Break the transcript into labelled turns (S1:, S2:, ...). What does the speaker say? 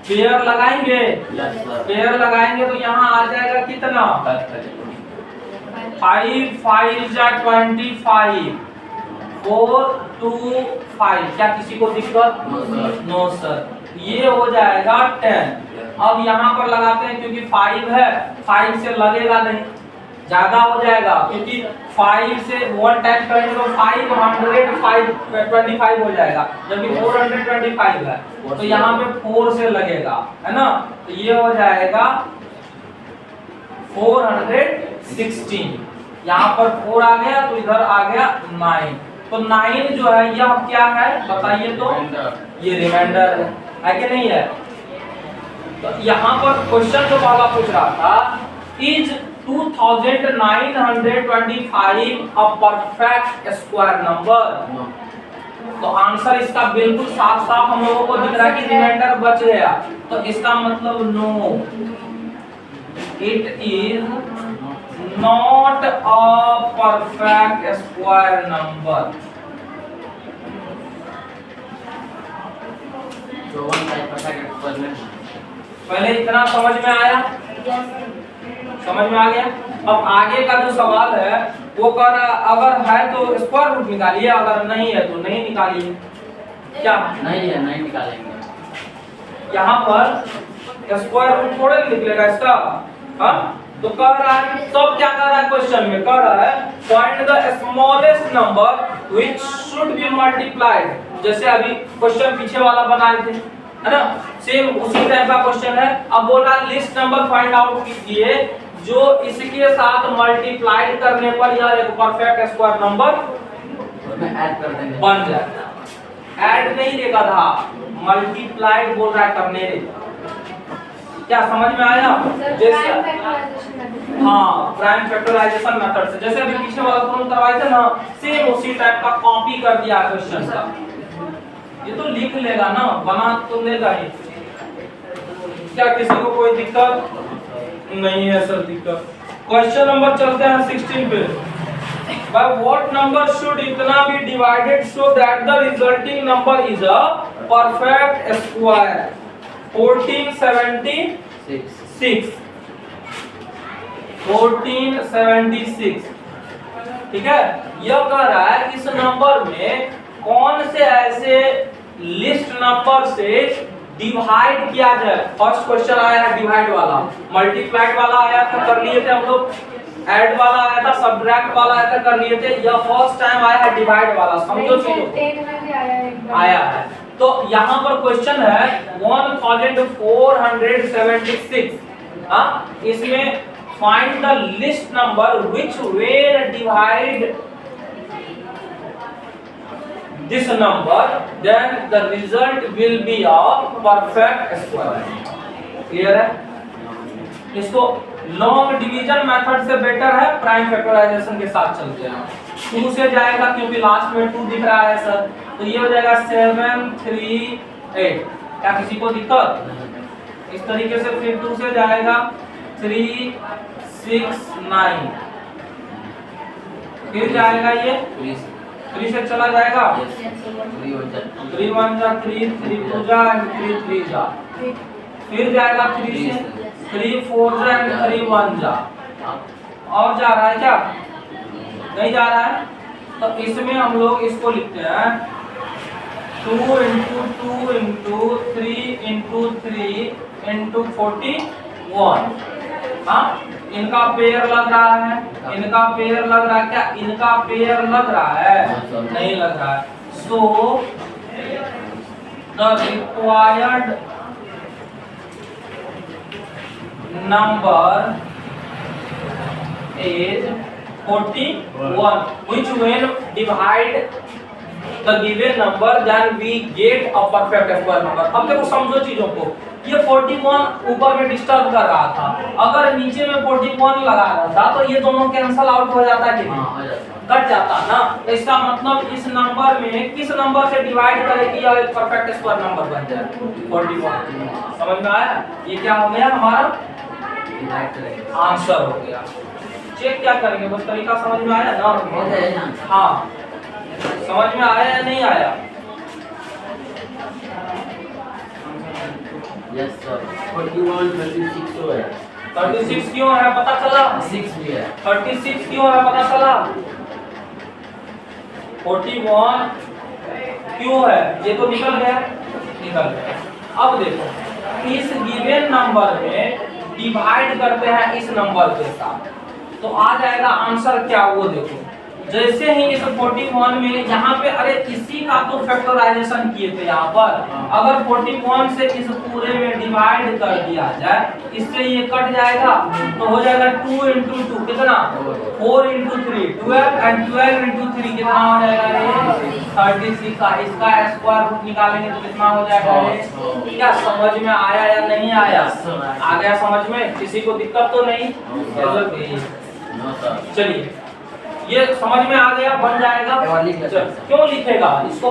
S1: Pair लगाएंगे,
S2: yes sir.
S1: Pair लगाएंगे तो यहाँ आ जाएगा कितना 5 5 जा 25 4 2 5। क्या किसी को दिक्कत?
S2: No sir.
S1: No sir. ये हो जाएगा 10। अब यहाँ पर लगाते हैं क्योंकि 5 है, 5 से लगेगा नहीं, ज्यादा हो जाएगा क्योंकि 5 से 1 टाइम करेंगे तो 525 हो जाएगा, जबकि 425 है तो यहाँ पे 4 से लगेगा, है ना। तो ये हो जाएगा 416। यहाँ पर 4 आ गया तो इधर आ गया 9। तो 9 जो है यह क्या है बताइए तो? ये रिमाइंडर है कि नहीं है? तो यहाँ पर क्वेश्चन जो वाला पूछ रहा था, is 2925 a perfect square number? तो आंसर इसका बिल्कुल साफ साफ हम लोगों को दिख रहा है कि रिमाइंडर बच गया, तो इसका मतलब no, it is not a perfect square number. पहले इतना समझ में आया? समझ में आ गया? अब आगे का जो सवाल है वो कह रहा अगर है तो स्क्वायर रूट निकालिए, अगर नहीं है तो नहीं निकालिए। क्या
S2: नहीं है, नहीं निकालेंगे।
S1: यहाँ पर स्क्वायर रूट थोड़े निकलेगा इसका, हाँ? तो कह रहा है, सब क्या कह रहा है क्वेश्चन में? कह रहा है find the smallest number which should be multiplied. जैसे अभी क्वेश्चन पीछे वाला बनाए थे, है ना, सेम उसी टाइप का क्वेश्चन है। अब बोल रहा है लिस्ट नंबर फाइंड आउट कीजिए जो इसके साथ मल्टीप्लाइड करने पर यह एक परफेक्ट स्क्वायर नंबर
S2: ऐड कर देंगे,
S1: बन जाएगा। ऐड नहीं देगा था, मल्टीप्लाइड बोल रहा है करने रे। क्या समझ में आया? जैसे हाँ, प्राइम फैक्टराइजेशन मेथड से, जैसे अभी पीछे वाला तुम करवाए थे ना, सेम उसी टाइप का कॉपी कर दिया क्वेश्चन का। ये तो लिख लेगा ना, बना तो लेगा ही। क्या किसी को कोई दिक्कत नहीं है सर? दिक्कत। क्वेश्चन नंबर चलते हैं 16 पे। By what number should इतना be divided so that the resulting number is a perfect square? 1476। 1476, ठीक है। यह कह रहा है इस नंबर में कौन से ऐसे लिस्ट नंबर से डिवाइड किया जाए। फर्स्ट क्वेश्चन आया है डिवाइड वाला, मल्टीप्लाइड वाला आया था कर लिए थे हम लोग, ऐड वाला आया था, सब्ट्रैक्ट वाला आया था कर लिए थे, यह फर्स्ट टाइम आया है डिवाइड वाला। समझो चीजों आया है। तो यहाँ पर क्वेश्चन है 1476। हाँ, इसमें find the list number which when divide this number then the result will be a perfect square। Clear है? इसको लॉन्ग डिवीजन मेथड से बेटर है प्राइम फैक्टराइजेशन के साथ चलते हैं। 2 से जाएगा क्योंकि लास्ट में 2 दिख रहा है सर, तो ये हो जाएगा 7 3 8। क्या किसी को दिक्कत? इस तरीके से फिर 2 से जाएगा 3 6 9, फिर जाएगा ये 3 से चला जाएगा 3 1 जा 3 3 2 जा 3 3 जा, फिर जाएगा 3 से 3 4 जा 3 1 जा। और जा रहा है क्या? नहीं जा रहा है। तो इसमें हम लोग इसको लिखते हैं 2 into 2 into 3 into 3 into 41। हाँ, इनका पेयर लग रहा है, इनका पेयर लग रहा है। क्या इनका पेयर लग रहा है? नहीं लग रहा है। So the required number is 41 which when divide the given number then we get a perfect square number। अब देखो समझो चीजों को, ये 41 ऊपर में डिस्टर्ब कर रहा था, अगर नीचे में 41 लगा रहा था तो ये दोनों कैंसिल आउट हो जाता है कि कट जाता ना। तो इसका मतलब इस नंबर में किस नंबर से डिवाइड करें कि यह एक परफेक्ट स्क्वायर नंबर बन जाए 41। समझ में आया? ये क्या हो गया हमारा आंसर हो गया। चेक क्या करेंगे, बस तरीका समझ में आया ना? हाँ, समझ में आया या नहीं आया?
S2: यस सर 41 36 तो है
S1: 36 क्यों है पता चला?
S2: 6 भी है
S1: 36 क्यों है पता चला? 41 क्यों है? ये तो निकल गया, निकल गया। अब देखो इस गिवन नंबर में डिवाइड करते हैं इस नंबर के साथ, तो आ जाएगा आंसर क्या वो देखो। जैसे ही इस 41 में यहाँ पे अरे इसी का तो फैक्टराइजेशन किए थे यहाँ पर, अगर 41 से इस पूरे में डिवाइड कर दिया जाए, इससे ये कट जाएगा तो हो जाएगा 2 इंटू 2 कितना 4 इंटू 3 12 एंड 12 इंटू 3 कितना हो जाएगा ये 36 का। इसका स्क्वायर रूट निकालेंगे तो कितना हो जाएगा ये? क्या समझ में आया या नहीं आया? आ गया समझ में? किसी को दिक्कत तो नहीं? चलिए ये समझ में आ गया, बन जाएगा। क्यों लिखेगा इसको?